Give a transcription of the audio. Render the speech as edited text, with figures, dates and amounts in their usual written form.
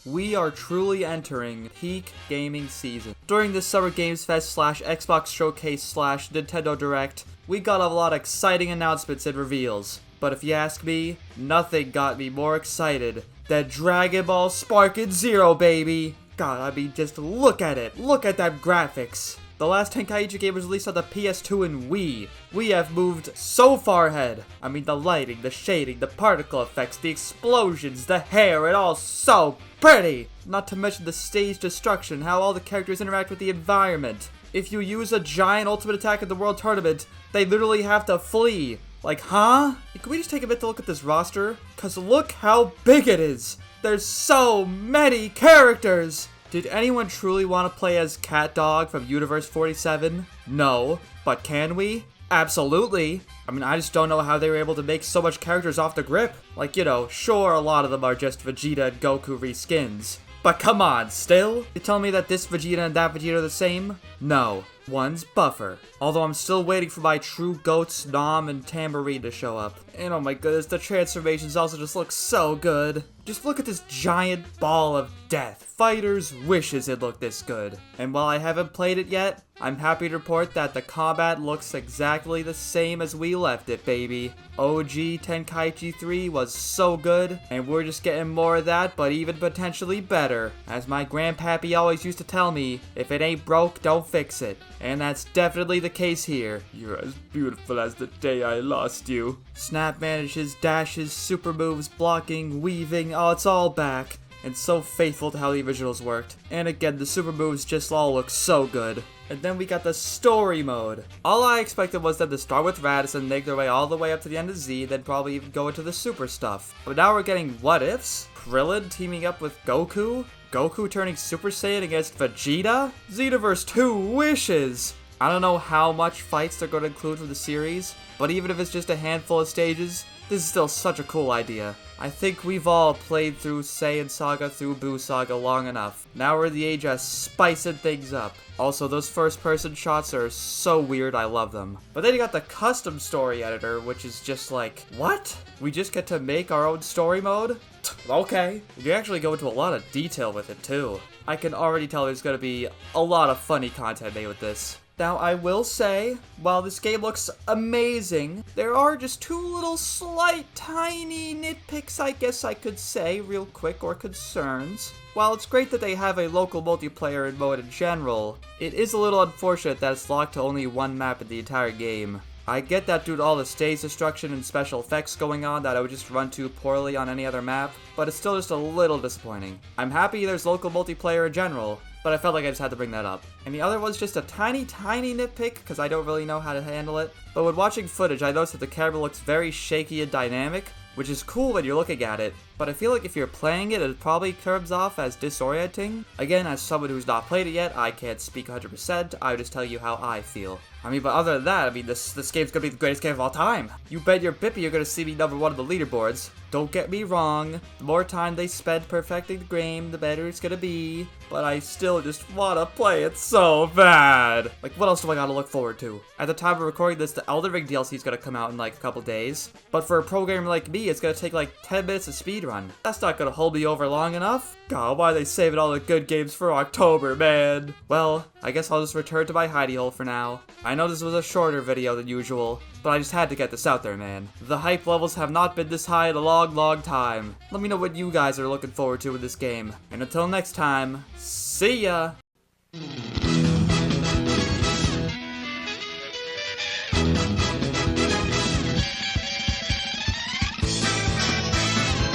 we are truly entering peak gaming season. During this Summer Games Fest / Xbox Showcase / Nintendo Direct, we got a lot of exciting announcements and reveals. But if you ask me, nothing got me more excited than Dragon Ball Sparking Zero, baby! God, I mean, just look at it. Look at that graphics. The last Tenkaichi game was released on the PS2 and Wii. We have moved so far ahead. I mean, the lighting, the shading, the particle effects, the explosions, the hair, it all so pretty! Not to mention the stage destruction, how all the characters interact with the environment. If you use a giant ultimate attack in the World Tournament, they literally have to flee. Like, huh? Can we just take a bit to look at this roster? Cause look how big it is! There's so many characters! Did anyone truly want to play as Cat Dog from Universe 47? No. But can we? Absolutely. I mean, I just don't know how they were able to make so much characters off the grip. Like, you know, sure, a lot of them are just Vegeta and Goku reskins. But come on, still? You tell me that this Vegeta and that Vegeta are the same? No. One's buffer. Although I'm still waiting for my true goats, Nom and Tambourine to show up. And oh my goodness, the transformations also just look so good. Just look at this giant ball of death. Fighters wishes it looked this good. And while I haven't played it yet, I'm happy to report that the combat looks exactly the same as we left it, baby. OG Tenkaichi 3 was so good, and we're just getting more of that, but even potentially better. As my grandpappy always used to tell me, if it ain't broke, don't fix it. And that's definitely the case here. You're as beautiful as the day I lost you. Snap manages, dashes, super moves, blocking, weaving, oh, it's all back. And so faithful to how the originals worked. And again, the super moves just all look so good. And then we got the story mode. All I expected was them to start with Raditz, make their way all the way up to the end of Z, then probably even go into the super stuff. But now we're getting what ifs? Krillin teaming up with Goku? Goku turning Super Saiyan against Vegeta? Xenoverse 2 wishes! I don't know how much fights they're going to include from the series, but even if it's just a handful of stages, this is still such a cool idea. I think we've all played through Saiyan Saga through Buu Saga long enough. Now we're in the age of spicing things up. Also, those first-person shots are so weird, I love them. But then you got the custom story editor, which is just like, what? We just get to make our own story mode? Okay. You actually go into a lot of detail with it, too. I can already tell there's gonna be a lot of funny content made with this. Now, I will say, while this game looks amazing, there are just two little slight, tiny nitpicks, I guess I could say, real quick, or concerns. While it's great that they have a local multiplayer mode in general, it is a little unfortunate that it's locked to only one map in the entire game. I get that due to all the stage destruction and special effects going on that I would just run too poorly on any other map, but it's still just a little disappointing. I'm happy there's local multiplayer in general, but I felt like I just had to bring that up. And the other was just a tiny nitpick, because I don't really know how to handle it. But when watching footage, I noticed that the camera looks very shaky and dynamic, which is cool when you're looking at it, but I feel like if you're playing it, it probably comes off as disorienting. Again, as someone who's not played it yet, I can't speak 100%, I would just tell you how I feel. I mean, but other than that, I mean, this game's gonna be the greatest game of all time. You bet your bippy you're gonna see me #1 on the leaderboards. Don't get me wrong, the more time they spend perfecting the game, the better it's gonna be. But I still just wanna play it so bad. Like, what else do I gotta look forward to? At the time of recording this, the Elden Ring DLC is gonna come out in like a couple days. But for a programmer like me, it's gonna take like 10 minutes to speedrun. That's not gonna hold me over long enough. God, why are they saving all the good games for October, man? Well, I guess I'll just return to my hidey hole for now. I know this was a shorter video than usual, but I just had to get this out there, man. The hype levels have not been this high in a long time. Let me know what you guys are looking forward to with this game. And until next time, see ya!